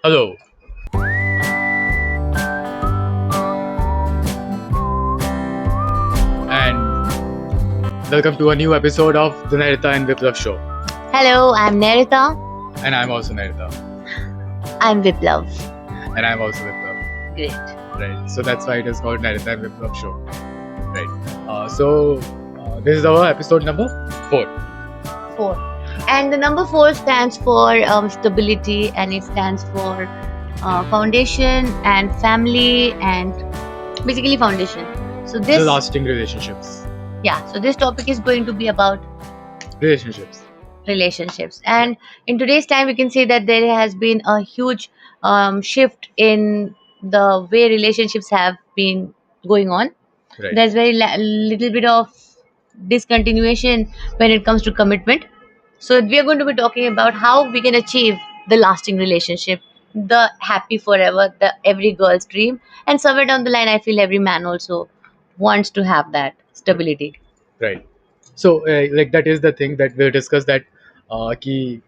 Hello, and welcome to a new episode of the Narita and Viplav show. Hello, I'm Nerita. And I'm also Narita. I'm Viplav. And I'm also Viplav. Great. Right. So that's why it is called Narita and Viplav show. Right. This is our episode number 4. 4. And the number 4 stands for stability, and it stands for foundation and family and basically foundation. So The this, lasting relationships. so this topic is going to be about Relationships. relationships. And in today's time, we can see that there has been a huge shift in the way relationships have been going on. Right. There's very little bit of discontinuation when it comes to commitment. So we are going to be talking about how we can achieve the lasting relationship, the happy forever, the every girl's dream, and somewhere down the line, I feel every man also wants to have that stability. Right. So like that is the thing that we'll discuss that कि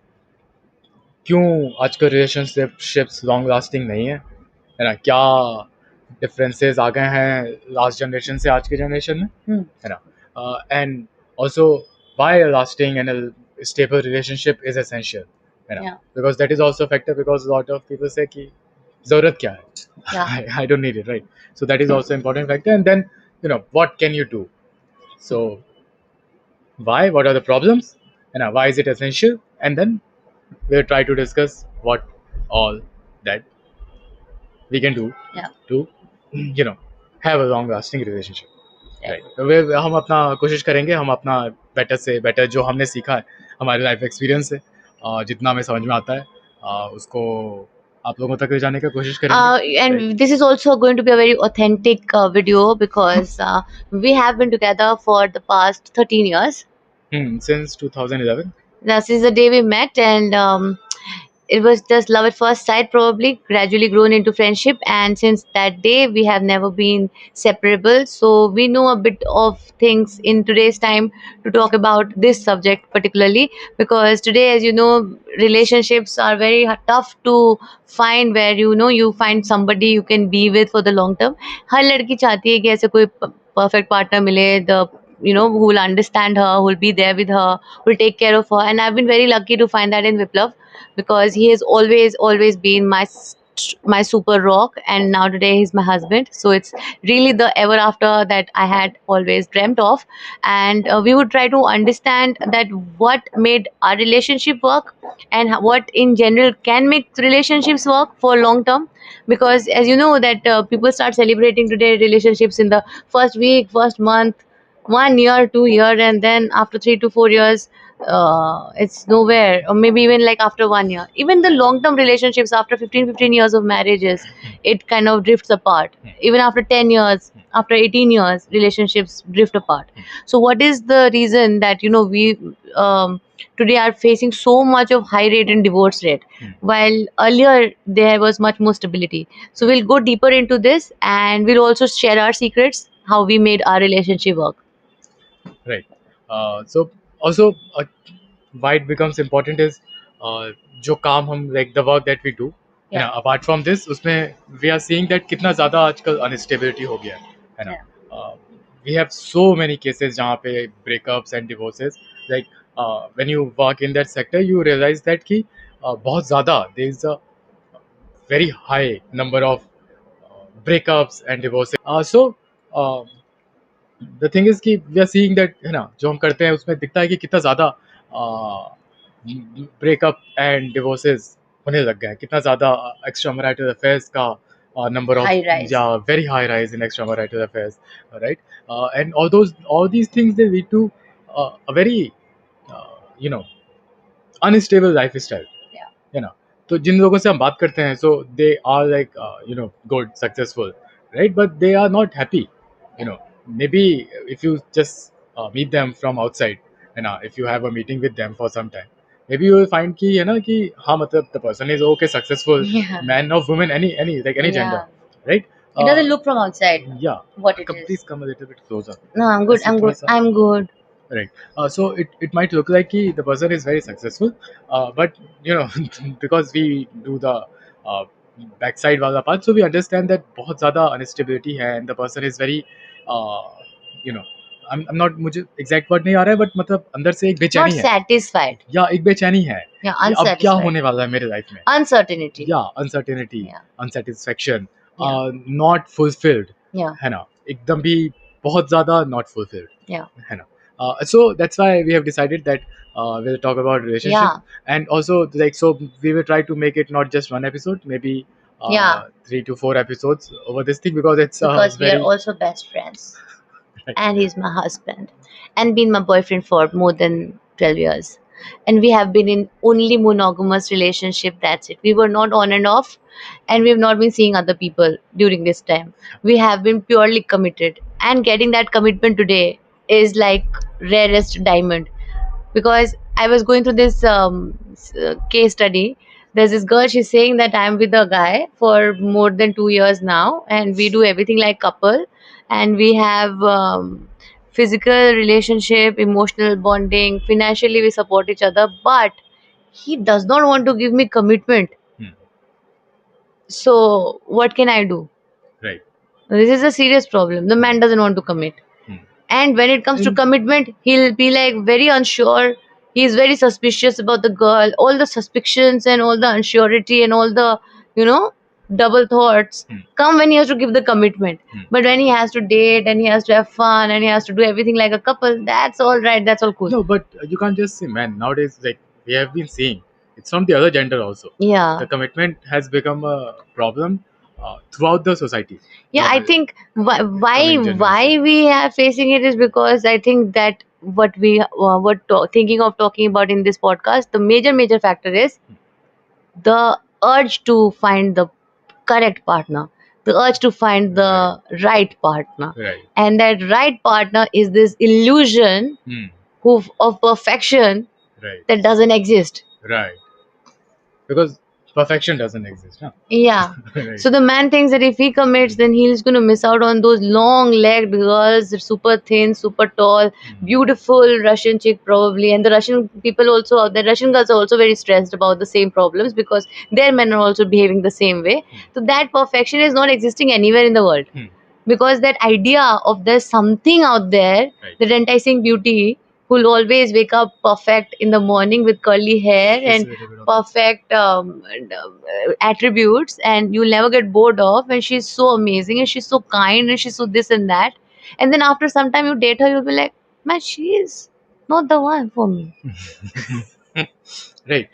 क्यों आजकल relationships long lasting नहीं है ना क्या differences आ गए हैं last generation से आज के जनरेशन में है ना and also why lasting and stable relationship is essential है ना Yeah. Because that is also factor because lot of people say कि जरूरत क्या है Yeah. I don't need it right so that is also important factor and then you know what can you do so why, what are the problems, and why is it essential, and then we'll try to discuss what all that we can do Yeah. to have a long lasting relationship. Yeah. Right. तो हम अपना कोशिश करेंगे, हम अपना better से better जो हमने सीखा है हमारे लाइफ एक्सपीरियंस से जितना हमें समझ में आता है उसको आप लोगों तक ले जाने की कोशिश करेंगे. And this is also going to be a very authentic video because we have been together for the past 13 years. Since 2011. This is the day we met, and it was just love at first sight, probably gradually grown into friendship. And since that day, we have never been separable. So we know a bit of things in today's time to talk about this subject particularly, because today, as you know, relationships are very tough to find, where you find somebody you can be with for the long term. हर लड़की चाहती है कि ऐसे कोई perfect partner मिले, the who will understand her, who will be there with her, who will take care of her. And I've been very lucky to find that in Viplav, because he has always been my super rock, and now today he's my husband. So it's really the ever after that I had always dreamt of. And we would try to understand that what made our relationship work, and what in general can make relationships work for long term. Because as you know that people start celebrating today relationships in the first week, first month, 1 year, 2 year, and then after 3 to 4 years, it's nowhere. Or maybe even like after 1 year, even the long-term relationships after 15 years of marriages, it kind of drifts apart. Even after 10 years, after 18 years, relationships drift apart. So what is the reason that we today are facing so much of high rate in divorce rate, while earlier there was much more stability? So we'll go deeper into this, and we'll also share our secrets, how we made our relationship work. Right. So also why it becomes important is जो काम हम like the work that we do. Yeah. Yeah. Apart from this, उसमें we are seeing that कितना ज़्यादा आजकल instability हो गया है ना. We have so many cases जहाँ पे breakups and divorces. Like when you work in that sector, you realize that कि बहुत ज़्यादा there is a very high number of breakups and divorces. Uh, the thing is कि we are seeing that है ना जो हम करते हैं उसमें दिखता है कि कितना ज़्यादा ब्रेकअप एंड डिवोर्सेस होने लग गए हैं, कितना ज़्यादा एक्स्ट्रा मैरिटल अफेयर्स का number of High rise. very high rise in extramarital affairs, right? And all these things they lead to a very you know unstable lifestyle. Yeah. है ना. तो जिन लोगों से हम बात करते हैं so they are like good, successful, right? But they are not happy. Maybe if you just meet them from outside, if you have a meeting with them for some time, maybe you will find कि है ना कि हाँ मतलब the person is okay, successful, Yeah. man or woman, any like any gender, right? It doesn't look from outside Yeah. what it Please is. come a little bit closer. No, I'm good. ऐसे I'm थोड़ा good. सा. I'm good. Right. So it might look like the person is very successful, but because we do the backside वाला part, so we understand that बहुत ज़्यादा instability है and the person is very you know I'm not, मुझे exact word नहीं आ रहा है, but मतलब अंदर से एक Not बेचैनी है satisfied. या एक बेचैनी है Yeah, कि अब क्या unsatisfied. होने वाला है मेरे लाइफ में, Uncertainty. या uncertainty, Yeah. Unsatisfaction, Yeah. Not fulfilled, Yeah. है ना, एकदम भी बहुत ज़्यादा नॉट फुलफिल्ड, Yeah. है ना. So that's why we have decided that we'll talk about relationship, Yeah. and also like, so we will try to make it not just one episode, maybe Yeah. 3 to 4 episodes over this thing, because it's Because we are very also best friends. right. And he's my husband and been my boyfriend for more than 12 years, and we have been in only monogamous relationship. That's it. We were not on and off, and we have not been seeing other people during this time. We have been purely committed, and getting that commitment today is like rarest diamond. Because I was going through this case study. There's this girl, she's saying that I'm with a guy for more than 2 years now, and we do everything like couple, and we have physical relationship, emotional bonding, financially we support each other, but he does not want to give me commitment. Hmm. So what can I do? Right. This is a serious problem. The man doesn't want to commit. Hmm. And when it comes to And commitment, he'll be like very unsure. He's very suspicious about the girl. All the suspicions and all the unsurety and all the, double thoughts Hmm. come when he has to give the commitment. Hmm. But when he has to date and he has to have fun and he has to do everything like a couple, that's all right. That's all cool. no, but you can't just say, man, nowadays, like we have been seeing, it's from the other gender also. Yeah. The commitment has become a problem throughout the society. Yeah, I The think why coming generation. why we are facing it is because I think that what we were thinking of talking about in this podcast, the major factor is the urge to find the correct partner, the urge to find the right partner, Right. and that right partner is this illusion Hmm. of perfection Right. that doesn't exist. Right. Because perfection doesn't exist, huh? Yeah. Right. So the man thinks that if he commits, then he's going to miss out on those long-legged girls, super thin, super tall, beautiful Russian chick probably. And the Russian people also, the Russian girls are also very stressed about the same problems because their men are also behaving the same way. So that perfection is not existing anywhere in the world. Because that idea of there's something out there, Right. that enticing beauty who'll always wake up perfect in the morning with curly hair It's and a little bit of- perfect attributes, and you'll never get bored of, and she's so amazing and she's so kind and she's so this and that, and then after some time you date her, you'll be like, man, she is not the one for me. Right.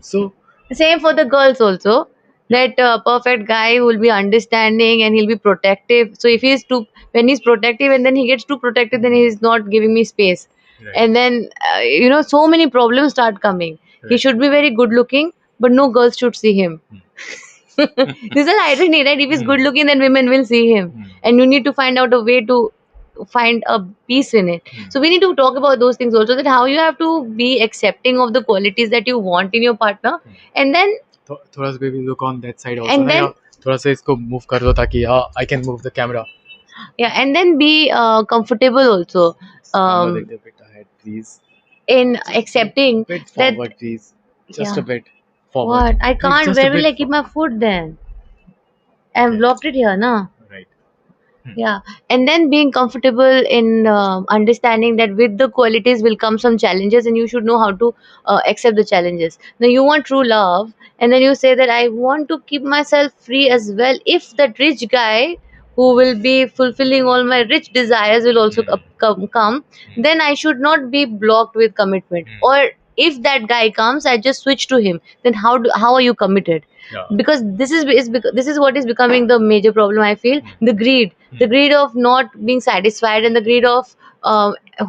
So Same for the girls also. That perfect guy will be understanding and he'll be protective. So if he's too, when he's protective and then he gets too protective, then he's not giving me space. Right. And then so many problems start coming. He Right. should be very good looking, but no girls should see him. This is an irony, right? If he's good looking, then women will see him, and you need to find out a way to find a peace in it. So we need to talk about those things also, that how you have to be accepting of the qualities that you want in your partner, and then थोड़ा सा baby look on that side also And ना, then- या थोड़ा सा इसको move कर दो ताकि I can move the camera. yeah, and then be comfortable also Come a little bit ahead, please. in accepting Bit that. forward, please. Just Yeah. a bit forward. What? I Please, can't. just a Where will bit I keep my foot then? I've Okay. blocked it here, na? Right. Yeah, and then being comfortable in understanding that with the qualities will come some challenges, and you should know how to accept the challenges. Now, you want true love, and then you say that I want to keep myself free as well. If that rich guy who will be fulfilling all my rich desires will also come, then I should not be blocked with commitment. Or if that guy comes, I just switch to him. Then how are you committed? Yeah. Because this is what is becoming the major problem, I feel. The greed of not being satisfied, and the greed of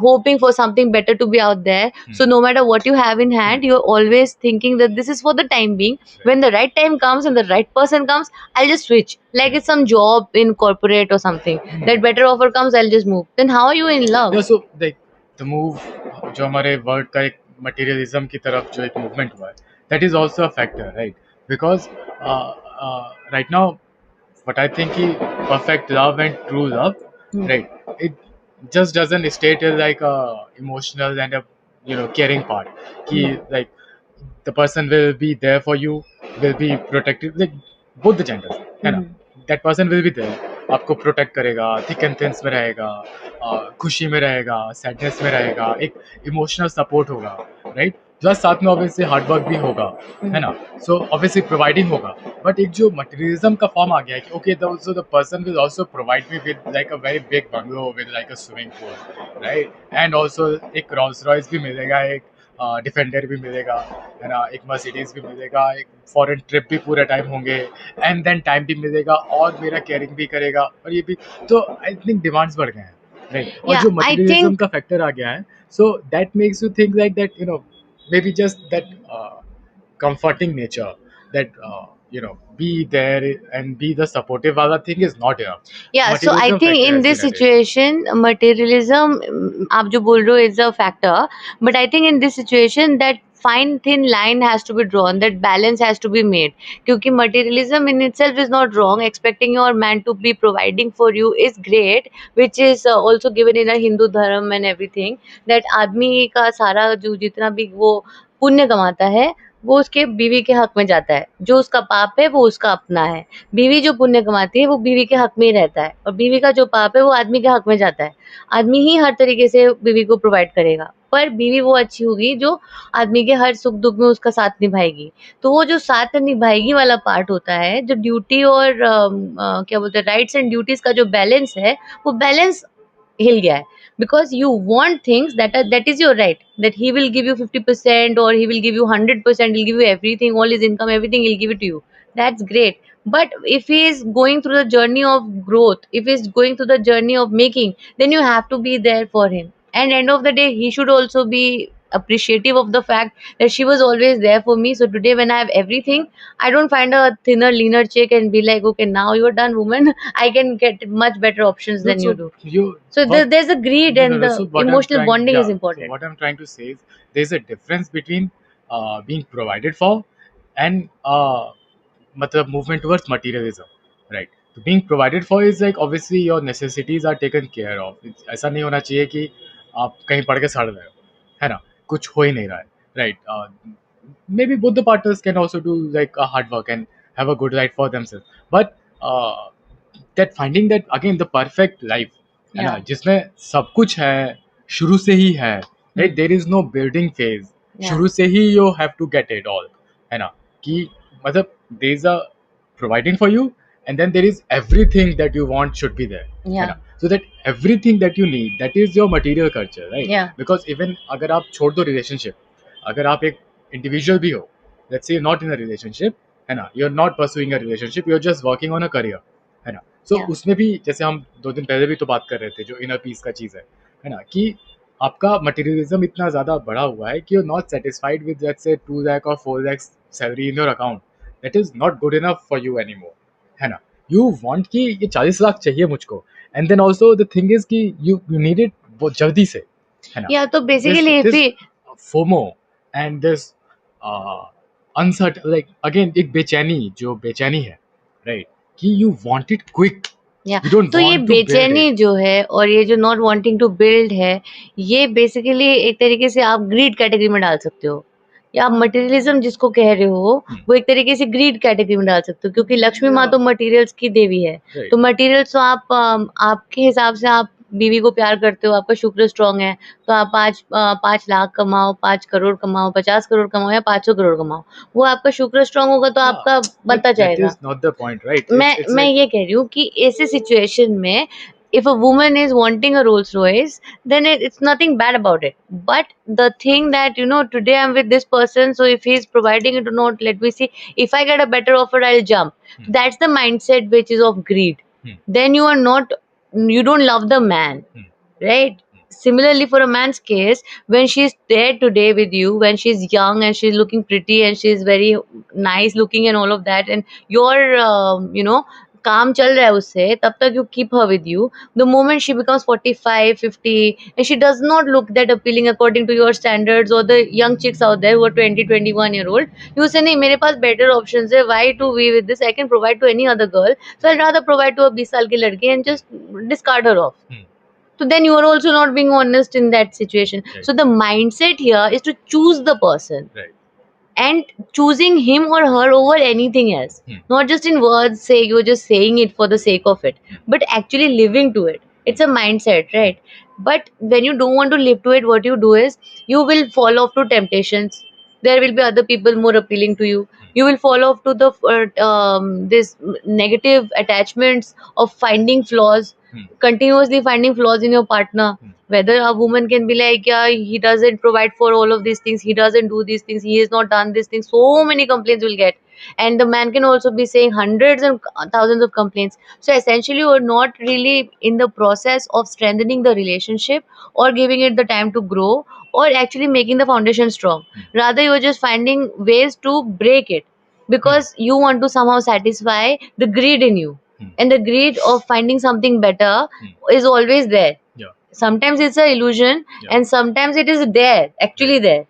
hoping for something better to be out there. So no matter what you have in hand, you're always thinking that this is for the time being. When the right time comes and the right person comes, I'll just switch, like it's some job in corporate or something. That better offer comes, I'll just move. Then how are you in love? Yeah, so like the move जो हमारे world का एक materialism की तरफ जो एक movement हुआ है, that is also a factor, right? Because right now what I think is perfect love and true love, right? It just doesn't stay till like a emotional and a caring part. Ki like the person will be there for you will be protected, like both the genders, है ना. That person will be there, आपको protect करेगा, thick and thins में रहेगा, खुशी में रहेगा, sadness में रहेगा, एक इमोशनल सपोर्ट होगा, राइट. प्लस साथ में ऑब्वियसली हार्ड वर्क भी होगा, है ना. सो ऑब्वियसली प्रोवाइडिंग होगा. बट एक जो मटेरियलिज्म का फॉर्म आ गया है कि okay so the person will also provide me with like a very big bungalow with like a swimming pool, right. And also एक रोल्स रॉयस भी मिलेगा, एक डिफेंडर भी मिलेगा, है ना, एक मर्सिडीज भी मिलेगा, एक फॉरेन ट्रिप भी पूरा टाइम होंगे, एंड देन टाइम भी मिलेगा, और मेरा केयरिंग भी करेगा, और ये भी. तो आई थिंक डिमांड्स बढ़ गए हैं, राइट. और Yeah, जो I मटेरियलिज्म think का फैक्टर आ गया है, so that makes you think like that, maybe just that comforting nature, that be there and be the supportive other thing is not enough. yeah, so I Materialism think factor in has this been added. situation materialism आप जो बोल रहे हो is a factor, but I think in this situation that fine thin line has to be drawn, that balance has to be made, क्योंकि materialism in itself is not wrong. Expecting your man to be providing for you is great, which is also given in a Hindu dharma and everything, that आदमी का सारा जो जितना भी वो पुण्य कमाता है वो उसके बीवी के हक में जाता है, जो उसका पाप है वो उसका अपना है। बीवी जो पुण्य कमाती है वो बीवी के हक में ही रहता है, और बीवी का जो पाप है वो आदमी के हक में जाता है। आदमी ही हर तरीके से बीवी को प्रोवाइड करेगा, पर बीवी वो अच्छी होगी जो आदमी के हर सुख दुख में उसका साथ निभाएगी। तो वो जो साथ निभाएगी वाला पार्ट होता है, जो ड्यूटी और क्या बोलते हैं, राइट्स एंड ड्यूटीज का जो बैलेंस है, वो बैलेंस हिल गया है, because you want things that is your right, that he will give you 50% or he will give you 100%, he'll give you everything, all his income, everything he'll give it to you. That's great. But if he is going through the journey of growth, if he's going through the journey of making, then you have to be there for him. And end of the day he should also be appreciative of the fact that she was always there for me. So today when I have everything, I don't find a thinner leaner chick and be like, okay, now you're done, woman. I can get much better options No, than you so do. you So what? there's a greed, No, no, and no. the So what I'm emotional trying, bonding is yeah. So important. what I'm trying to say is there's a difference between being provided for and matlab movement towards materialism, right? So being provided for is like obviously your necessities are taken care of. ऐसा नहीं होना चाहिए कि आप कहीं पढ़ के सड़ रहे हो, है ना, कुछ हो ही नहीं रहा है, right? Maybe both the partners can also do like a hard work and have a good life for themselves, but that finding that again the perfect life, है ना, Yeah. जिसमें सब कुछ है, शुरू से ही है, right? There is no building phase. Yeah. शुरू से ही you have to get it all, है ना, कि मतलब there is a providing for you, and then there is everything that you want should be there, है Yeah. ना. So that everything that you need, that is your material culture, right? Yeah. Because even अगर आप छोड़ दो relationship, अगर आप एक individual भी हो, let's say not in a relationship, है ना, you are not pursuing a relationship, you are just working on a career, है ना. सो Yeah. उसमें भी जैसे हम 2 दिन पहले भी तो बात कर रहे थे, जो इनर पीस का चीज़ है ना, कि आपका मटेरियलिज्म इतना ज़्यादा बढ़ा हुआ है कि you are not satisfied with let's say 2 lakh और 4 lakh salary in your account. That is not good enough for you any more, है ना. यू वांट कि ये 40 लाख चाहिए मुझको, and then also the thing is कि यू नीड इट वो जल्दी से, है ना. Yeah. So this basically, if this we FOMO and this uncertain, like again एक बेचैनी, जो बेचैनी है, राइट, कि यू वांट इट क्विक, या यू डोंट तो ये वांट टू बिल्ड बेचैनी इट. जो है और ये जो नॉट वांटिंग टू बिल्ड है, ये बेसिकली एक तरीके से आप ग्रीड कैटेगरी में डाल सकते हो, या आप मटेरियलिज्म जिसको कह रहे हो वो एक तरीके से ग्रीड कैटेगरी में डाल सकते हो, क्योंकि लक्ष्मी माँ तो मटेरियल्स की देवी है। Right. तो मटेरियल्स तो आप आपके हिसाब से आप बीवी को प्यार करते हो, आपका शुक्र स्ट्रांग है, तो आप 5 लाख कमाओ, 5 करोड़ कमाओ, 50 करोड़ कमाओ या 500 करोड़ कमाओ, वो आपका शुक्र स्ट्रांग होगा तो आपका बनता That जाएगा। is not the point, right? It's मैं like ये कह रही हूँ कि ऐसे सिचुएशन में if a woman is wanting a Rolls Royce, then it's nothing bad about it. But the thing that, today I'm with this person, so if he's providing it or not, let me see. If I get a better offer, I'll jump. That's the mindset which is of greed. Then you don't love the man, right? Similarly, for a man's case, when she's there today with you, when she's young and she's looking pretty and she's very nice looking and all of that, and you're काम चल रहा है उससे, तब तक you keep her with you. The moment she becomes 45, 50, and she does not look that appealing according to your standards, or the young chicks out there who are 20, 21-year-old, you say, नहीं मेरे पास better options है, why to be with this, I can provide to any other girl, so I'll rather provide to a 20 साल की लड़की and just discard her off. So then you are also not being honest in that situation. Right. So the mindset here is to choose the person. Right. and choosing him or her over anything else. Not just in words, say you're just saying it for the sake of it, but actually living to it. It's a mindset, right? But when you don't want to live to it, what you do is you will fall off to temptations. There will be other people more appealing to you. You will fall off to the this negative attachments of finding flaws, continuously finding flaws in your partner. Whether a woman can be like, yeah, he doesn't provide for all of these things, he doesn't do these things, he has not done these things, so many complaints will get. And the man can also be saying hundreds and thousands of complaints. So essentially you're not really in the process of strengthening the relationship or giving it the time to grow or actually making the foundation strong. Rather you're just finding ways to break it because you want to somehow satisfy the greed in you. And the greed of finding something better is always there. Sometimes it's an illusion, and sometimes it is there, actually there.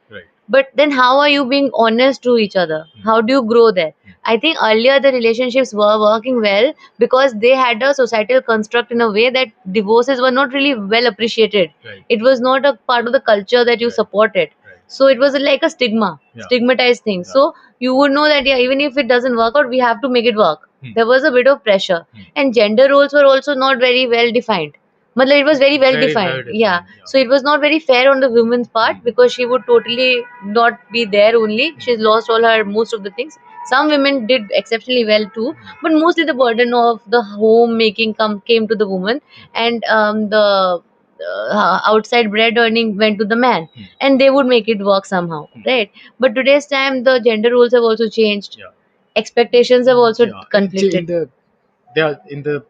But then how are you being honest to each other? How do you grow there? I think earlier the relationships were working well because they had a societal construct in a way that divorces were not really well appreciated. It was not a part of the culture that you supported. So it was like a stigmatized thing. So you would know that, yeah, even if it doesn't work out, we have to make it work. There was a bit of pressure. And gender roles were also not very well defined. Matlab, it was very well defined. Yeah. So it was not very fair on the woman's part because she would totally not be there only. She's lost all her most of the things. Some women did exceptionally well too, but mostly the burden of the homemaking came to the woman, and the outside bread earning went to the man, and they would make it work somehow, right? But today's time, the gender roles have also changed. Expectations have also In conflicted. they are in the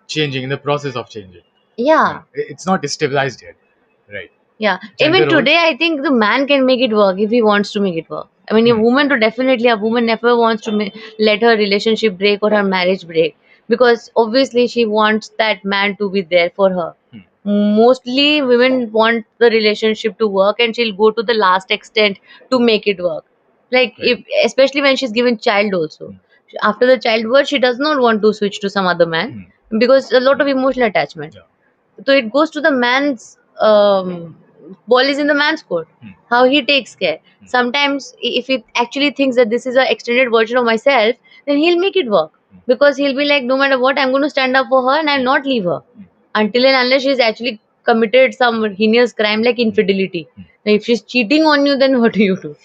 changing, in the process of changing. Yeah. It's not stabilized yet, right? Yeah, Gender even roles. today, I think the man can make it work if he wants to make it work. I mean, a woman never wants to let her relationship break or her marriage break because obviously she wants that man to be there for her. Mostly, women want the relationship to work, and she'll go to the last extent to make it work. Like, if especially when she's given child also. After the childbirth, she does not want to switch to some other man because a lot of emotional attachment. So it goes to the man's ball is in the man's court. How he takes care. Sometimes, if he actually thinks that this is an extended version of myself, then he'll make it work because he'll be like, no matter what, I'm going to stand up for her and I'll not leave her until and unless she's actually committed some heinous crime like infidelity. Now, if she's cheating on you, then what do you do?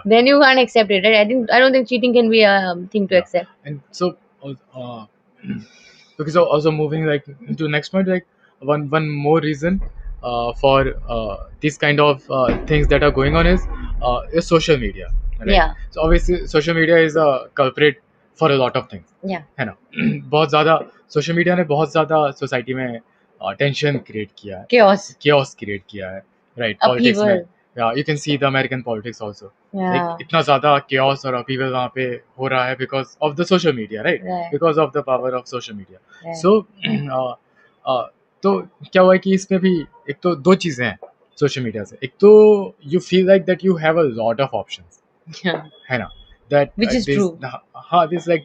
Then you can't accept it. Right? I don't think cheating can be a thing to accept. And so, because also moving like into next point, like one more reason for these kind of things that are going on is social media, right? Yeah. So obviously social media is a culprit for a lot of things, Yeah. है ना? बहुत ज़्यादा social media ने बहुत ज़्यादा society में tension create किया है, chaos क्रिएट किया है, राइट? पॉलिटिक्स में, you can see the American politics also. Like, इतना ज़्यादा chaos और upheaval वहाँ पे हो रहा है because of the social media, right? Because of the power of social media. So तो क्या हुआ है कि इसमें भी एक तो दो चीज़ें हैं सोशल मीडिया से. एक तो you feel like that you have a lot of options, है ना? That Which is true. हाँ, this like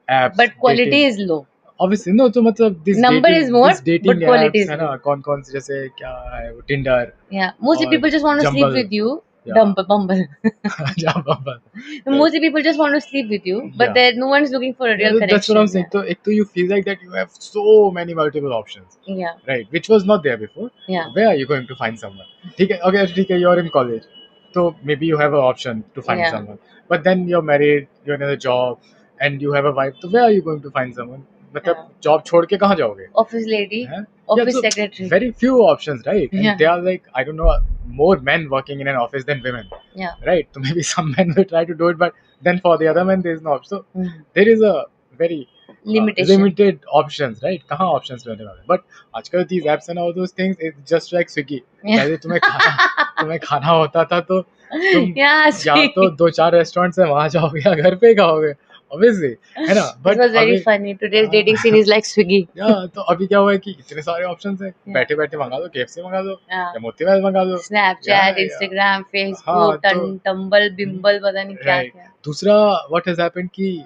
apps, But quality dating. is low. Obviously no, तो मतलब this Number dating, is more, this dating but quality apps is है ना, low. कौन-कौन से जैसे क्या है वो Tinder. Yeah, mostly और people just want to sleep Jumble. with you. Yeah. Bumble. Jumble. Mostly people just want to sleep with you, but Yeah. there no one is looking for a real Yeah, connection. that's what I'm saying. So, एक तो you feel like that you have so many multiple options, Yeah. right? Which was not there before. Yeah. Where are you going to find someone? ठीक है, okay, ठीक है, you're in college, so maybe you have an option to find Yeah. someone. But then you're married, you're in a job, and you have a wife. So where are you going to find someone? मतलब Yeah. job छोड़ के कहाँ जाओगे? Office lady, हैं? office so secretary. very few options, right? And Yeah. they are like, I don't know, more men working in an office than women. Yeah. Right? So maybe some men will try to do it, but then for the other men there is no option. So there is a very Limitation. limited options, right? कहाँ options रहने वाले? But आजकल these apps and all those things, it's just like Swiggy. Yeah. पहले तुम्हें खाना होता था तो तुम Yeah, या तो 2-4 रेस्टोरेंट से वहाँ जाओगे या घर पे खाओगे, obviously, है ना? This was very funny. Today's dating scene is like Swiggy. तो अभी क्या हुआ है कि इतने सारे ऑप्शंस हैं, बैठे बैठे मंगा दो, KFC मंगा दो, Yeah. या मोतीलाल मंगा दो, Snapchat, Yeah. Instagram, हाँ, Facebook, तो- Tumble, Bimble, पता नहीं क्या Right. क्या. दूसरा what has happened कि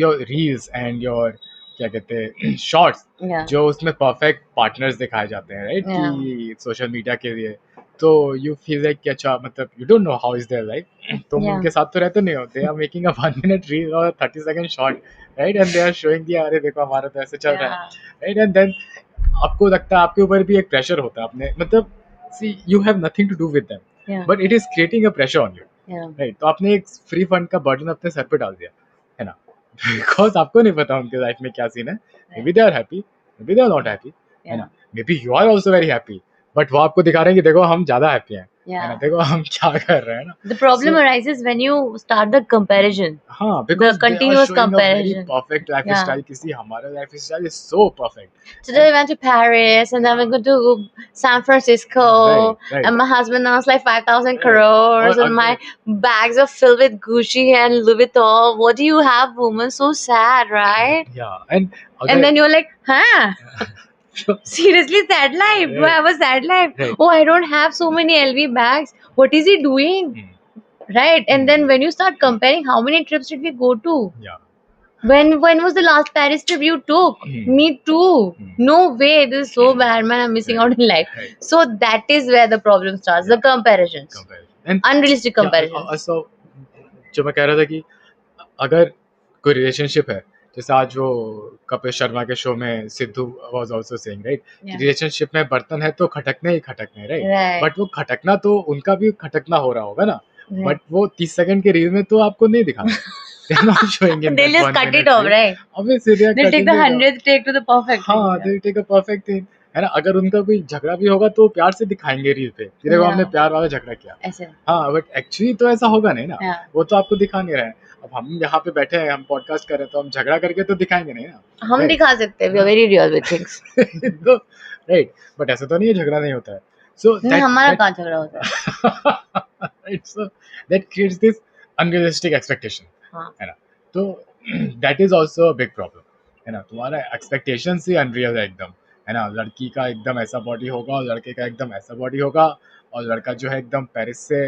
your reels and your क्या कहते हैं शॉर्ट्स Yeah. जो उसमें परफेक्ट पार्टनर्स दिखाए जाते हैं, राइट? Yeah. कि सोशल मीडिया के लिए तो यू फील लाइक कि अच्छा मतलब you don't know how is their life, तुम Yeah. उनके साथ तो रहते नहीं हो, they are making a 1 minute reel और 30 second short, right, and they are showing कि अरे देखो हमारा तो ऐसे चल रहा है, Yeah. राइट, एंड देन आपको लगता है आपके ऊपर भी एक प्रेशर होता है अपने मतलब, see you have nothing to do with them, Yeah. But it is creating a pressure on you, Yeah. Right, तो आपने एक फ्री फंड का बर्डन अपने सर पे डाल दिया, है ना, बिकॉज आपको नहीं पता उनके लाइफ में क्या सीन है, maybe they are happy, maybe they are not happy, है Yeah. ना, maybe you are also very happy, but वो आपको दिखा रहे हैं कि देखो हम ज्यादा हैप्पी हैं, है ना, Yeah. देखो हम क्या कर रहे हैं ना, The problem so arises when you start the comparison, हाँ, the because they are continuous showing a very comparison. perfect Yeah. lifestyle, किसी हमारा lifestyle is so perfect, Today we went to Paris and then we go to San Francisco, right, and my husband owns like 5,000 right, crores और and my अगर bags are filled with Gucci and Louis Vuitton. What do you have, woman? So sad, right? yeah, and And अगर then you're like, huh? Seriously, sad life. Do I right, have a sad life? right, Oh, I don't have so many LV bags. What is he doing? Right? And then when you start comparing, how many trips did we go to? yeah, When was the last Paris trip you took? Me too. No way. This is so bad, man. I'm missing out in life. right, So that is where the problem starts. The comparisons. comparison, and Unrealistic yeah, comparisons. also जो मैं कह रहा था कि अगर कोई relationship है, जैसे आज वो कपिल शर्मा के शो में Sidhu was also saying, right, कि Yeah. रिलेशनशिप में बर्तन है तो खटकने ही खटकने, राइट, Right. बट वो खटकना तो उनका भी खटकना हो रहा होगा ना, Right. बट वो 30 सेकंड के रील में तो आपको नहीं दिखा रहे, they are not showing in They'll that just 1 cut it minute off, reel, right? obviously they are They'll take cutting the it off, 100th take to the perfect thing. हाँ, they take a perfect thing, है ना, अगर उनका कोई झगड़ा भी होगा तो प्यार से दिखाएंगे रील पे कि देखो हमने Yeah. प्यार वाला झगड़ा किया, ऐसे. हाँ, बट एक्चुअली तो ऐसा होगा नहीं ना, Yeah. वो तो आपको दिखा नहीं रहे हैं, अब हम यहाँ पे बैठे हैं, हम पॉडकास्ट कर रहे हैं, तो हम झगड़ा करके तो दिखाएंगे नहीं ना, हम right? दिखा सकते हैं. We are very real with things. तो राइट, बट ऐसा तो नहीं है झगड़ा नहीं होता है, सो नहीं, हमारा कहाँ झगड़ा होता है. Right, so that creates this unrealistic expectation, हाँ. है ना, तो that is also a big problem, है ना, तुम्हारा एक्सपेक्टेशन से अनरियल है एकदम, है ना, लड़की का एकदम ऐसा बॉडी होगा और लड़के का एकदम ऐसा बॉडी होगा, और लड़का जो है एकदम पेरिस से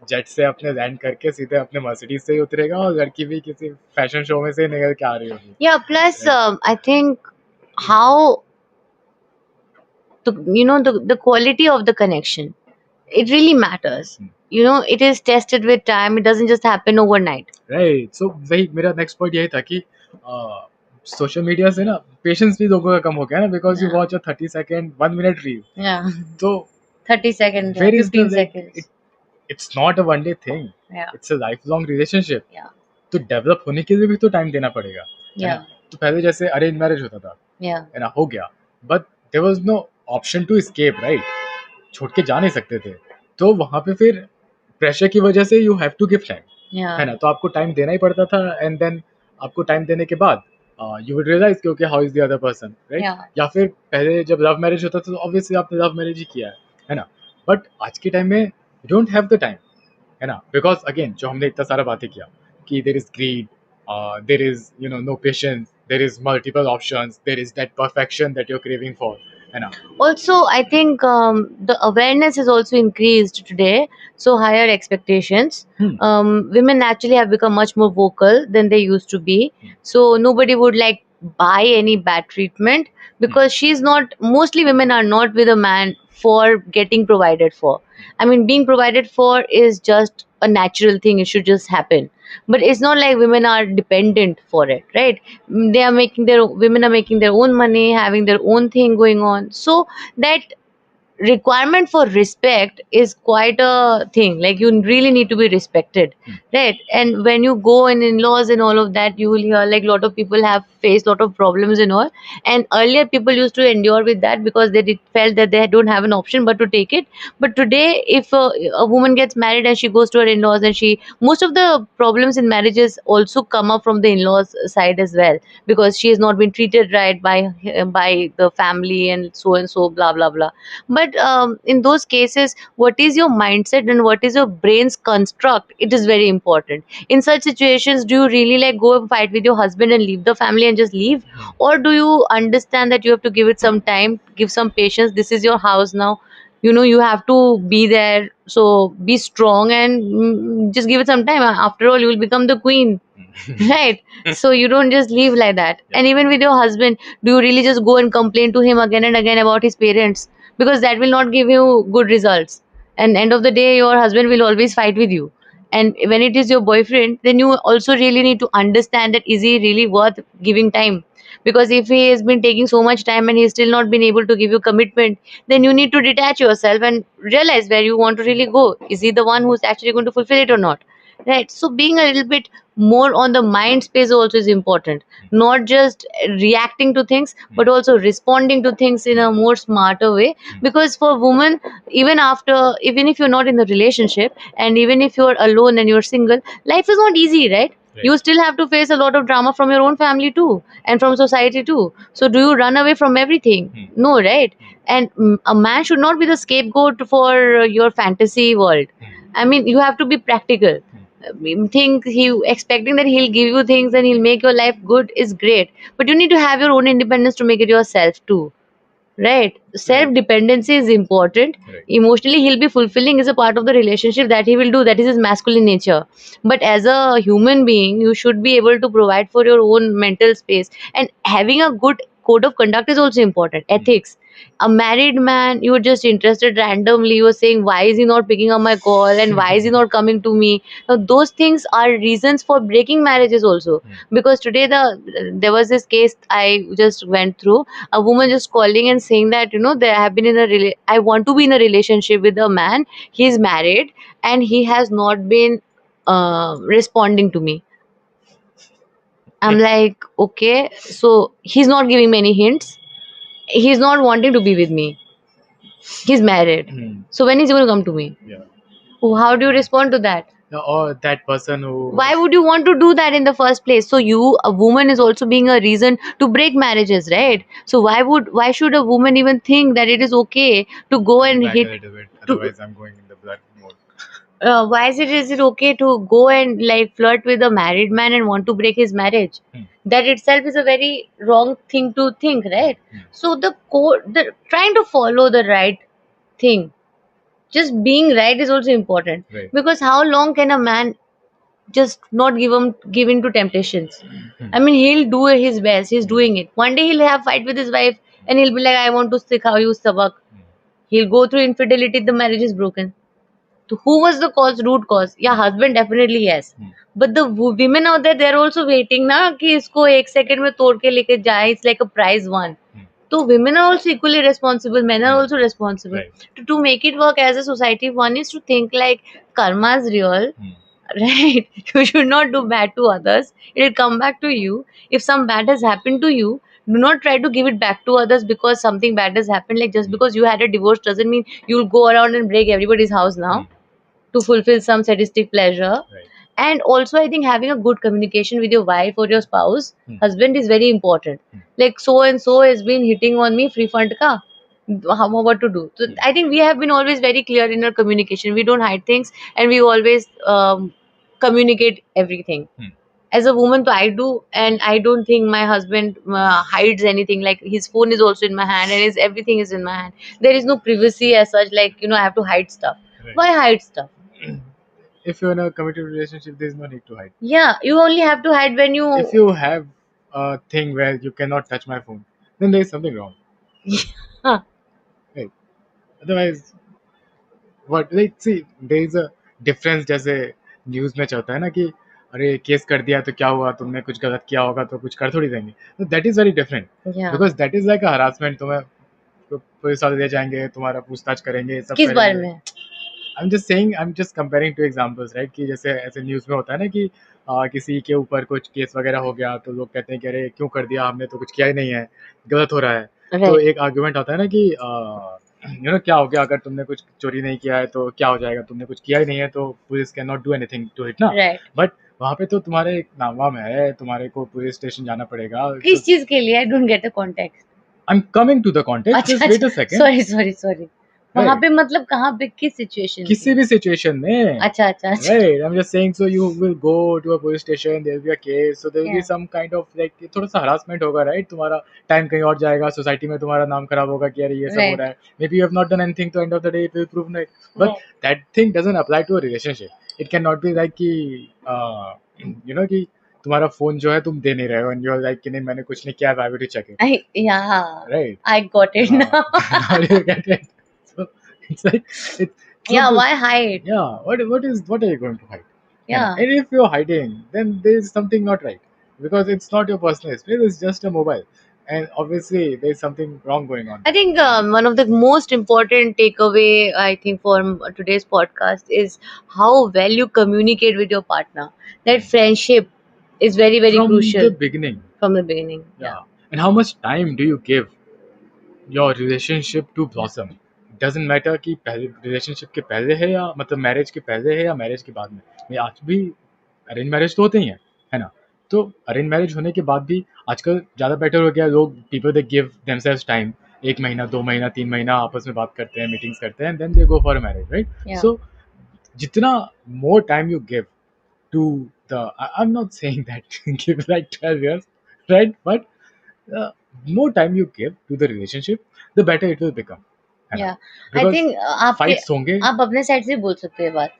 जेट से अपने लैंड करके सीधे अपने मर्सिडीज से ही उतरेगा, और लड़की भी किसी फैशन शो में से निकल के आ रही होगी, Yeah, plus right, I think how the quality of the connection, it really matters. It is tested with time. It doesn't just happen overnight. Right, so वही मेरा नेक्स्ट पॉइंट यही था कि सोशल मीडिया से ना पेशेंस भी लोगों का कम हो गया ना, because you Yeah. Watch a 30 second 1 minute reel, Yeah. तो 30 seconds, where is 15 the seconds. It's not a one day thing, Yeah. It's a life long relationship, Yeah. तो डेवलप होने के लिए भी तो टाइम देना पड़ेगा, है Yeah. ना, तो पहले जैसे अरेंज मैरिज होता था, Yeah. है ना, हो गया, but there was no option to escape, right, छोड़ के जा नहीं सकते थे, तो वहां पे फिर प्रेशर की वजह से you have to give time, है Yeah. ना, तो आपको टाइम देना ही पड़ता था, एंड देन आपको टाइम देने के बाद यू वुड रियलाइज कि okay how is the other person, right, Yeah. या फिर पहले जब लव मैरिज होता था तो ऑब्वियसली आपने लव मैरिज ही किया है ना, बट आज के टाइम में you don't have the time, है ना, बिकॉज अगेन जो हमने इतना सारा बातें किया कि there is greed, there is no patience, there is multiple options, there is that perfection that you craving for, है ना, Also, I think the awareness is also increased today. So higher expectations. Women naturally have become much more vocal than they used to be. So nobody would like buy any bad treatment because she's not. Mostly women are not with a man for getting provided for. I mean, being provided for is just a natural thing. It should just happen. But it's not like women are dependent for it, right? Women are making their own money, having their own thing going on. So that requirement for respect is quite a thing. Like, you really need to be respected, right? And when you go in in-laws and all of that, you will hear like a lot of people have faced a lot of problems and all. And earlier people used to endure with that because felt that they don't have an option but to take it. But today, if a woman gets married and she goes to her in-laws, and most of the problems in marriages also come up from the in-laws side as well, because she has not been treated right by the family and so blah blah blah. But in those cases, what is your mindset and what is your brain's construct, it is very important. In such situations, do you really like go and fight with your husband and leave the family and just leave, or do you understand that you have to give it some time, give some patience? This is your house now, you have to be there, so be strong and just give it some time. After all, you will become the queen. Right? So you don't just leave like that. And even with your husband, do you really just go and complain to him again and again about his parents? Because that will not give you good results. and end of the day your husband will always fight with you. And when it is your boyfriend, then you also really need to understand that is he really worth giving time, because if he has been taking so much time and he's still not been able to give you commitment, then you need to detach yourself and realize where you want to really go. Is he the one who's actually going to fulfill it or not? Right. So being a little bit more on the mind space also is important, not just reacting to things but also responding to things in a more smarter way. Because for women, even if you're not in the relationship and even if you're alone and you're single, life is not easy, right? You still have to face a lot of drama from your own family too and from society too. So do you run away from everything? No, right? And a man should not be the scapegoat for your fantasy world. I mean, you have to be practical. Think he expecting that he'll give you things and he'll make your life good is great, but you need to have your own independence to make it yourself too. Right. Self dependency is important. Right. Emotionally, he'll be fulfilling is a part of the relationship that he will do. That is his masculine nature. But as a human being, you should be able to provide for your own mental space. And having a good code of conduct is also important. Ethics. A married man, you were just interested randomly. You were saying, why is he not picking up my call and why is he not coming to me? Now, those things are reasons for breaking marriages also. Because today, there was this case I just went through, a woman just calling and saying that they have been in I want to be in a relationship with a man, he's married and he has not been responding to me. I'm like, okay, so he's not giving me any hints, he's not wanting to be with me, he's married, so when is he going to come to me? Yeah. How do you respond to that? Or that person who. Why would you want to do that in the first place? So you, a woman, is also being a reason to break marriages, right? So why should a woman even think that it is okay to go and Back a hit little bit, to otherwise I'm going in the blood mode. why is it okay to go and like flirt with a married man and want to break his marriage? That itself is a very wrong thing to think, right? So the trying to follow the right thing, just being right is also important. Right. Because how long can a man just not give in to temptations? I mean, he'll do his best, he's doing it. One day he'll have fight with his wife and he'll be like, I want to stick how you sabak. He'll go through infidelity, the marriage is broken. So who was the root cause? Yeah, husband definitely, yes. But the women out there, they're also waiting na कि इसको एक second में तोड़ के लेके जाए. It's like a prize one. So women are also equally responsible. Men are also responsible. Right. To make it work as a society, one is to think like karma is real. Right? You should not do bad to others. It will come back to you. If some bad has happened to you, do not try to give it back to others because something bad has happened. Like just because you had a divorce doesn't mean you'll go around and break everybody's house now to fulfill some sadistic pleasure. Right. And also, I think having a good communication with your wife or your spouse, husband, is very important. Like so and so has been hitting on me, free fund ka. How what to do? So I think we have been always very clear in our communication. We don't hide things, and we always communicate everything. As a woman, so I do, and I don't think my husband hides anything. Like his phone is also in my hand, and his everything is in my hand. There is no privacy as such. Like I have to hide stuff. Right. Why hide stuff? If you're in a committed relationship, there's no need to hide. Yeah, you only have to hide when you. If you have a thing where you cannot touch my phone, then there's something wrong. Huh. Right. Otherwise, what, like, see, there is a difference. जैसे news में चलता है ना कि अरे case कर दिया तो क्या हुआ, तुमने कुछ गलत किया होगा तो कुछ कर थोड़ी देंगे. That is very different, Yeah. Because that is like a harassment. तुम्हें पुलिस वाले ले जाएंगे, तुम्हारा पूछताछ करेंगे, सब किस बारे करेंगे. में? I'm just comparing two examples, right? कि जैसे ऐसे न्यूज में होता है ना कि किसी के ऊपर कुछ केस वगैरह हो गया तो लोग कहते हैं कि अरे क्यों कर दिया, हमने तो कुछ किया ही नहीं है, गलत हो रहा है. तो Right. एक आर्गुमेंट होता है ना कि क्या हो गया, अगर तुमने कुछ चोरी नहीं किया है तो क्या हो जाएगा, तुमने कुछ किया ही नहीं है तो police can not do anything to it ना. Right. बट वहाँ पे तो तुम्हारे एक नामवाम है, तुम्हारे को पुलिस स्टेशन जाना पड़ेगा. किस चीज के लिए? I don't get the context. I'm coming to the context. अच्छा, Just wait a second. sorry. वहाँ पे मतलब कहाँ पे किस सिचुएशन? किसी भी सिचुएशन में. अच्छा. Right. I'm just saying, so you will go to a police station, there will be a case, so there will be Yeah. some kind of like थोड़ा सा harassment होगा, right? तुम्हारा टाइम कहीं और जाएगा, सोसाइटी में तुम्हारा नाम खराब होगा कि अरे ये सब हो Right. रहा है. Maybe you have not done anything, to end of the day it will prove right. But Right. that thing doesn't apply to a relationship. It cannot be like कि कि तुम्हारा फोन जो है तुम दे नहीं रहे हो and you're like कि नहीं मैंने कुछ नहीं किया, I will check it. Yeah. Right. I got it now. Now you get it. So it's like Yeah, Truth is, why hide? yeah, what are you going to hide? Yeah. And if you're hiding, then there's something not right, because it's not your personal space, it's just a mobile, and obviously there's something wrong going on I there. think one of the most important takeaway I think from today's podcast is how well you communicate with your partner. That friendship is very very From the crucial beginning, from the beginning. Yeah. yeah. And how much time do you give your relationship to blossom? Doesn't matter कि पहले relationship के पहले है, या मतलब marriage के पहले है, या मैरिज के बाद में। ये आज भी अरेंज मैरिज तो होते ही हैं, है ना? तो अरेंज मैरिज होने के बाद भी आजकल ज़्यादा बेटर हो गया। लोग, people they give themselves time, 1 महीना, 2 महीना, 3 महीना आपस में बात करते हैं, मीटिंग्स करते हैं, then they go for a marriage, right? Yeah. So जितना more time you give to the, I'm not saying that give like 12 years, right? But more time you give to the relationship, the better it will become, है ना? Yeah. I Because think आपके fights होंगे। आप अपने side से बोल सकते हैं बात।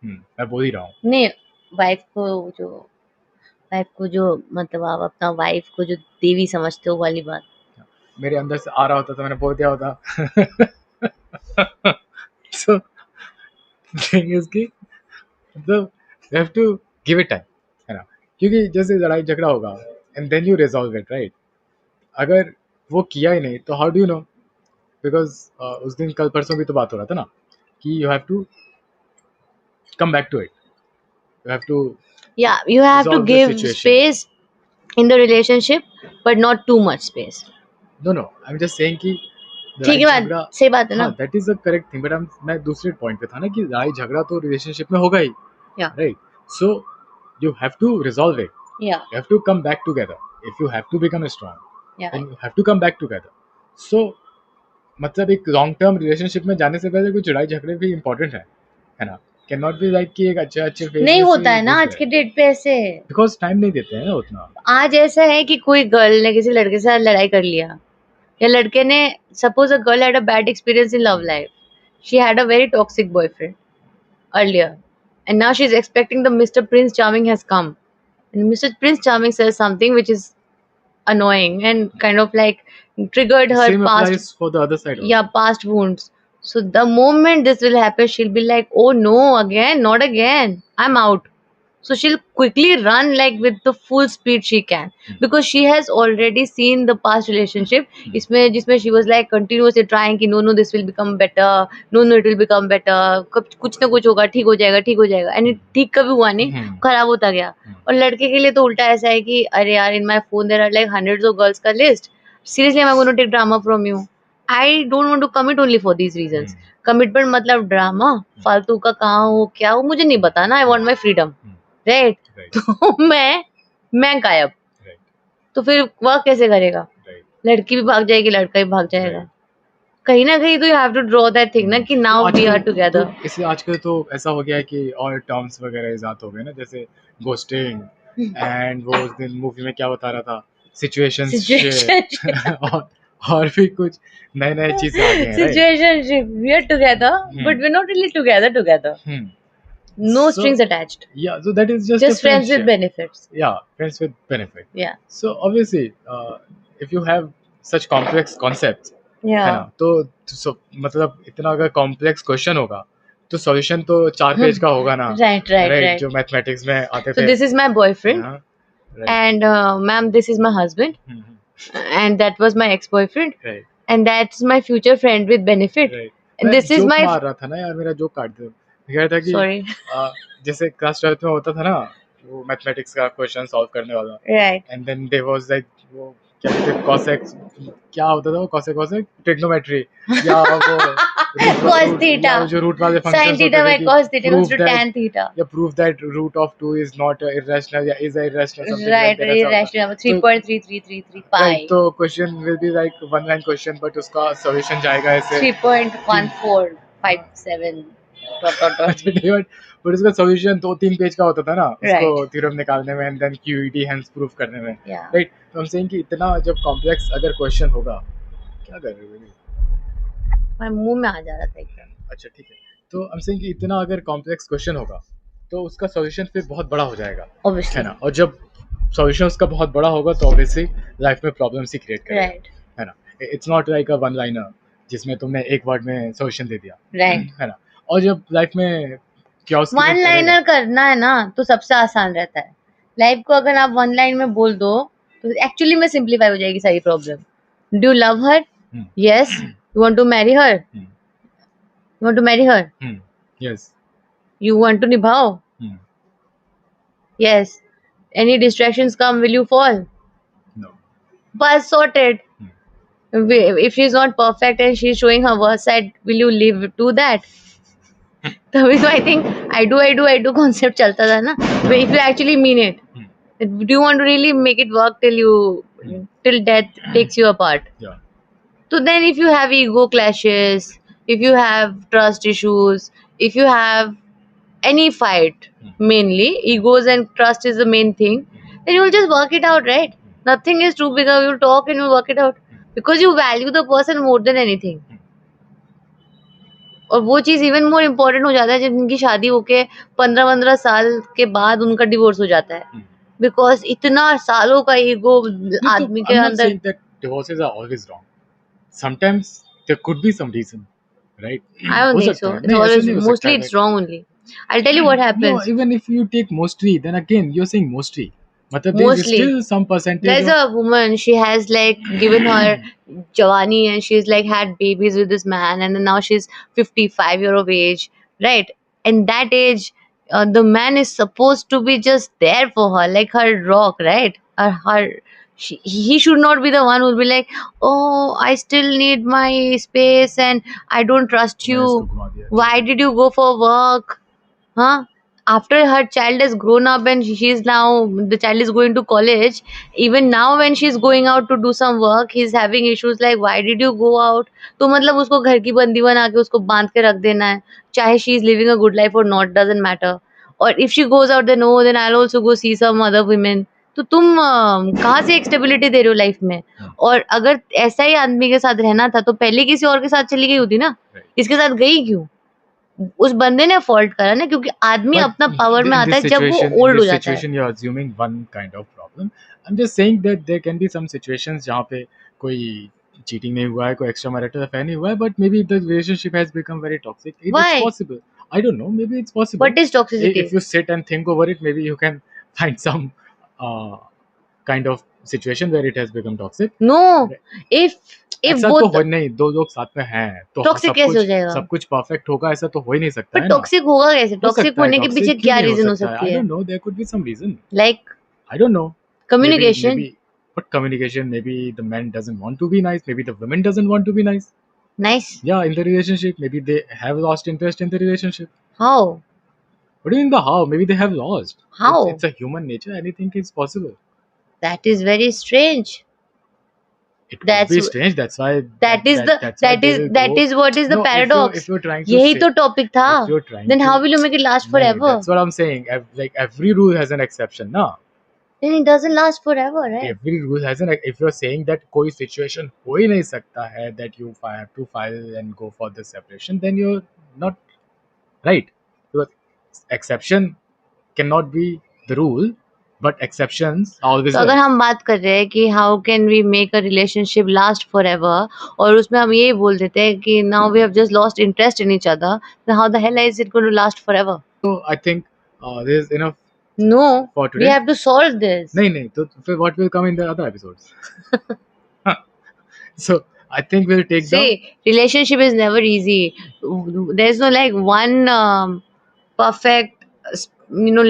मैं बोल ही रहा हूँ। नहीं, वाइफ को जो मतलब आप अपना वाइफ को जो देवी समझते हो वाली बात। मेरे अंदर से आ रहा होता तो मैंने बोल दिया होता। So thing is कि मतलब you have to give it time, है ना? क्योंकि जैसे लड़ाई झगड़ा होगा and then you resolve it, right? अगर वो किया ही नहीं तो how do you know? Because उस दिन कल परसों भी तो बात हो रहा था ना कि you have to come back to it. You have to Yeah, you have to resolve the give situation. space in the relationship, but not too much space. No, I'm just saying कि ठीक है, लड़ाई झगड़ा, बात सही बात है ना? हाँ, that is the correct thing, but मैं दूसरे पॉइंट पे था ना कि लड़ाई झगड़ा तो रिलेशनशिप में होगा ही, Yeah. right? So you have to resolve it. Yeah. You have to come back together. If you have to become strong, Yeah. then you have to come back together. So मतलब एक long term relationship में जाने से पहले कुछ लड़ाई झगड़े भी इम्पोर्टेंट है ना? कैन नॉट बी लाइक कि एक अच्छे फेज नहीं होता है ना आज के डेट पे ऐसे, बिकॉज टाइम नहीं देते हैं ना उतना। आज ऐसा है कि कोई गर्ल ने किसी लड़के से लड़ाई कर लिया, या लड़के ने, suppose a girl had a bad experience in love life, she had a very toxic boyfriend earlier, and now she's expecting the Mr. Prince Charming has come, and Mr. Prince Charming says something which is annoying and kind of like triggered her Same past, applies for the other side also. yeah, past wounds. So the moment this will happen, she'll be like, oh no, again, not again, I'm out. So she'll quickly run like with the full speed she can, because she has already seen the past relationship जिसमें she was like continuously trying कि no this will become better, no it will become better, कुछ ना कुछ होगा, ठीक हो जाएगा, and ठीक कभी हुआ नहीं, खराब होता गया। और लड़के के लिए तो उल्टा ऐसा है कि अरे यार, in my phone there are like hundreds of girls का list, seriously am I going to take drama from you? I don't want to commit only for these reasons. Commitment मतलब ड्रामा फालतू का, कहाँ हो क्या हो मुझे नहीं बताना, I want my freedom. Right? तो मैं गायब, तो फिर वह कैसे करेगा? लड़की भी भाग जाएगी, लड़का भी भाग जाएगा, कहीं ना कहीं तो you have to draw that thing ना कि नाउ वी आर टुगेदर। इसलिए आजकल तो ऐसा हो गया है कि और टर्म्स वगैरह इजाद हो गए ना, जैसे घोस्टिंग, एंड वो उस दिन मूवी में क्या बता रहा था, सिचुएशनशिप और भी कुछ नए चीजें आ गई हैं। Situationship, we are together but we are not really together. No strings attached. Yeah, so that is just friends with benefits. Yeah, friends with benefit. Yeah. So obviously, if you have such complex concepts, yeah, है ना, तो मतलब इतना अगर complex question होगा तो solution तो 4 page का होगा ना। right. जो mathematics में आते थे। So this is my boyfriend, and ma'am, this is my husband, and that was my ex-boyfriend, right. And that's my future friend with benefit, right. And this is my मार रहा था ना यार, मेरा जोक काट दो। कह था कि जैसे क्लास 12th में होता था ना वो मैथमेटिक्स का क्वेश्चन सॉल्व करने वाला, right, and then there was like वो क्या कहते हैं कोसेक, क्या होता था वो कोसेक ट्रिग्नोमेट्री या वो cos theta, जो रूट वाले functions sin theta by cos theta equals to tan theta, या prove that root of 2 is not irrational या is irrational, something right, like that, irrational 3.3333 pi, right, तो question will be like one line question but उसका solution जाएगा ऐसे 3.1457 but उसका solution 2-3 page का होता था ना, उसको थ्योरम निकालने में एंड देन क्यूईटी हेंस प्रूफ करने में, राइट। तो हम सेइंग कि इतना जब कॉम्प्लेक्स अगर क्वेश्चन होगा, क्या कर रहे हो? मैं मुंह में आ जा रहा था एकदम। अच्छा ठीक है, तो हम सेइंग कि इतना अगर कॉम्प्लेक्स क्वेश्चन होगा तो उसका सॉल्यूशन फिर बहुत बड़ा हो जाएगा, है ना, और जब सॉल्यूशन उसका बहुत बड़ा होगा तो ऑब्वियसली लाइफ में प्रॉब्लम्स ही क्रिएट करेगा, है ना। It's not like a one liner जिसमें तुमने एक वर्ड में सॉल्यूशन दे दिया, राइट। है ना? और जब लाइफ में chaos वन create करेगा, लाइनर करना है ना तो सबसे आसान रहता है। लाइफ को अगर आप वन लाइन में बोल दो तो एक्चुअली में सिंप्लीफाई हो जाएगी सारी problem. Do you love her? Hmm, yes. You want to marry her? Hmm, you want to marry her? yes, you want to निभाओ? Hmm, yes. Any distractions come, will you fall? no, बस sorted. If she's not perfect and she's showing her worst side, will you live to that? तभी तो I do concept चलता था ना। But if you actually mean it, do you want to really make it work till death takes you apart? yeah, So then if you have ego clashes, if you have trust issues, if you have any fight, mainly egos and trust is the main thing, then you'll just work it out, right? Nothing is too big. You'll talk and you'll work it out because you value the person more than anything. और वो चीज़ even more important हो जाता है जब उनकी शादी होके 15-15 साल के बाद उनका डिवोर्स हो जाता है, बिकॉज इतना सालों का ईगो No, आदमी के I'm not अंदर। saying that divorces are always wrong. Sometimes there could be some reason, right? I don't हो think सकता so. है, It's नहीं ऐसा always नहीं हो सकता mostly है, it's like wrong only. I'll tell you what no, happens. even if you take mostly, then again you're saying mostly. मतलब there is Mostly. still some percentage There's of a woman, she has like given her Jawani and she's like had babies with this man and then now she's 55 year of age, right? And that age, the man is supposed to be just there for her, like her rock, right? He should not be the one who'll be like, oh, I still need my space and I don't trust तुमने इसको you. घुमा दिया, Why did you go for work? Huh? After her child has grown up and she's now the child is going to college, even now when she's going out to do some work, he's having issues like why did you go out? तो मतलब उसको घर की बंदी बना के उसको बांध के रख देना है, चाहे she is living a good life or not, doesn't matter. और if she goes out then oh then I'll also go see some other women. तो तुम कहाँ से एक स्टेबिलिटी दे रहे हो लाइफ में? और अगर ऐसा ही आदमी के साथ रहना था तो पहले किसी और के साथ चली गई होती ना, इसके साथ गई क्यों? उस बंदे ने फॉल्ट करा ना, क्योंकि आदमी But अपना पावर में in आता this है जब वो situation, in ओल्ड हो this जाता है। situation, you're assuming one kind of problem. I'm just saying that there can be some situations जहाँ पे कोई cheating नहीं हुआ है, कोई extra marital affair नहीं हुआ है, but maybe the relationship has become very toxic. It's Why? possible. I don't know. Maybe it's possible. What is toxicity? If you sit and think over it, maybe you can find some kind of situation where it has become toxic. No, if ऐसा तो both हो नहीं, दो लोग साथ में हैं तो टॉक्सिक कैसे हो जाएगा? सब कुछ परफेक्ट होगा ऐसा तो हो ही नहीं सकता पर है ना। टॉक्सिक होगा कैसे? हो टॉक्सिक सकता है होने के toxic, पीछे क्यों क्या नहीं रीजन हो सकता है? सकती I है? don't know, there could be some reason. Like I don't know. Communication. Maybe but communication, maybe the man doesn't want to be nice, maybe the woman doesn't want to be nice. Nice. Yeah, in the relationship, maybe they have lost interest in the relationship. How? What do you mean the how? Maybe they have lost. How? It's a human nature. Anything is possible. That is very strange. It could That's be strange. That's why that is the that's why that they is will that go. is what is the No, paradox. if you're trying to यही say, तो topic था। if you're trying Then to, how will you make it last no, forever? that's what I'm saying. Like every rule has an exception, na? Then it doesn't last forever, right? Every rule has an. If you're saying that कोई situation हो ही नहीं सकता है that you have to file and go for the separation, then you're not right. Because exception cannot be the rule, but exceptions are always तो अगर there. हम बात कर रहे हैं कि how can we make a relationship last for ever और उसमें हम ये बोल देते हैं कि now we have just lost interest in each other, then how the hell is it going to last for ever? So I think there is enough no, for we today. Have to solve this. नहीं तो फिर what will come in the other episodes? So I think we'll take the See, relationship is never easy. There's no like one perfect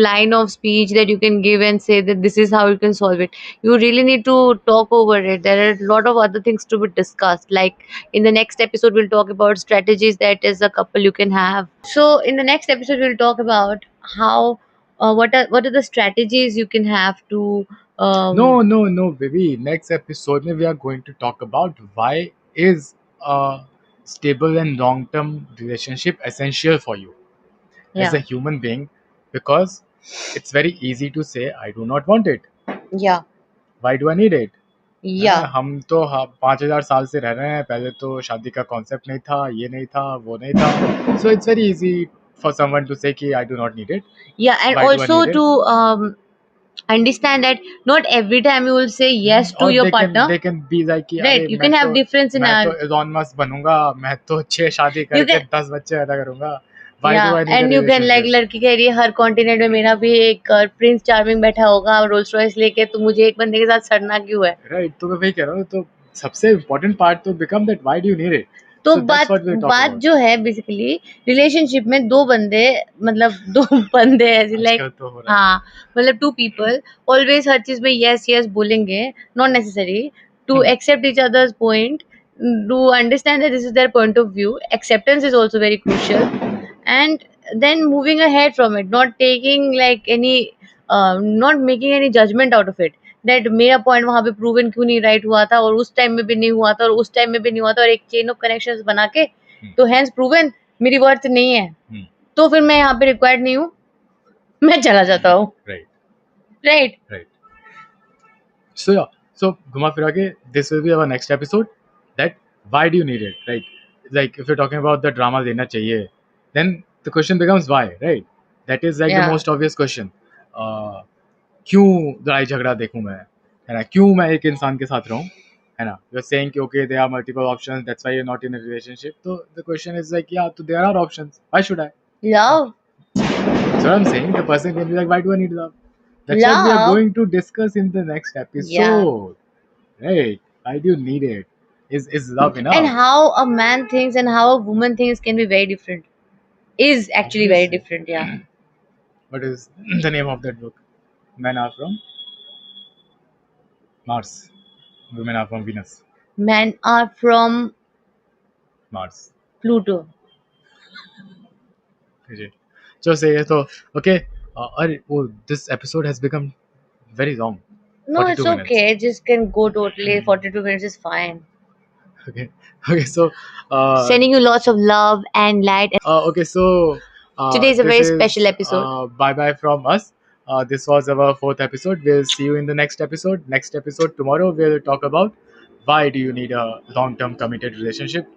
line of speech that you can give and say that this is how you can solve it. You really need to talk over it. There are a lot of other things to be discussed, like in the next episode we'll talk about strategies that as a couple you can have. So in the next episode we'll talk about how what are the strategies you can have to no baby. Next episode में we are going to talk about why is a stable and long-term relationship essential for you as yeah a human being, because it's very easy to say I do not want it. yeah Why do I need it? है ना? yeah हम तो 5,000 साल से रह रहे हैं, पहले तो शादी का कॉन्सेप्ट नहीं था, ये नहीं था, वो नहीं था. So it's very easy for someone to say कि I do not need it. yeah and Why do I also need it? to understand that not every time you will say yes to और your they partner, can be like कि right? अरे You can have difference in मैं तो our, Elon Musk बनूंगा, मैं तो 6 शादी you करके can, 10 बच्चे पैदा करूंगा, why do yeah, I need a and you can like, relationship? लड़की कह रही है हर कॉन्टिनेंट में मेरा भी एक प्रिंस चार्मिंग बैठा होगा रोल्स रॉयस लेके, तो मुझे एक बंदे के साथ सड़ना क्यों है? राइट, तो मैं वही कह रहा हूँ, तो सबसे इम्पोर्टेंट पार्ट तो become that why do you need it, तो सो दैट्स बात व्हाट वी आर टॉकिंग बात अबाउट। जो है बेसिकली रिलेशनशिप में दो बंदे, मतलब दो बंदे ऐसे लाइक, आजकल तो हो रहा है। हाँ, मतलब टू पीपल ऑलवेज हर चीज में यस यस बोलेंगे, not necessary to accept each other's point, to understand that this is their point of view. Acceptance is also very crucial, and then moving ahead from it, not taking like any not making any judgment out of it, that मेरा point वहां पे proven क्यों नहीं right हुआ था, और उस time में भी नहीं हुआ था, और उस टाइम में भी नहीं हुआ था, और एक चेन ऑफ कनेक्शंस बना के, तो हैंस प्रूवन मेरी वर्थ नहीं है, तो फिर मैं यहाँ पे रिक्वायर्ड नहीं हूँ, मैं चला जाता हूँ, right right? Right, so yeah, so घुमा फिरा के this will be our next episode, that why do you need it, right? Like if you're talking about the drama देना चाहिए, then the question becomes why, right? That is like the Yeah. most obvious question. क्यों लड़ाई झगड़ा देखूं मैं, है ना, क्यों मैं एक इंसान के साथ रहूं, है ना, you're saying कि okay there are multiple options, that's why you're not in a relationship, so the question is like yeah, so there are options, why should I? Love. That's what I'm saying. The person can be like, why do I need love? That's what we are Love. going to discuss in the next Yeah. episode. Right? Why do you need it? Is love enough? And how a man thinks and how a woman thinks can be very different. Is actually very Obviously. different, yeah. What is the name of that book? Men are from Mars. Women are from Venus. Men are from Mars. Pluto. Okay. So say so. Okay. Oh, this episode has become very long. No, 42 it's minutes. okay. It just can go totally. 42 minutes is fine. Okay. Okay. So. Sending you lots of love and light. Okay, so Today is a this very is special episode. bye bye from us. This was our 4th episode. We'll see you in the next episode. Next episode tomorrow, we'll talk about why do you need a long term committed relationship.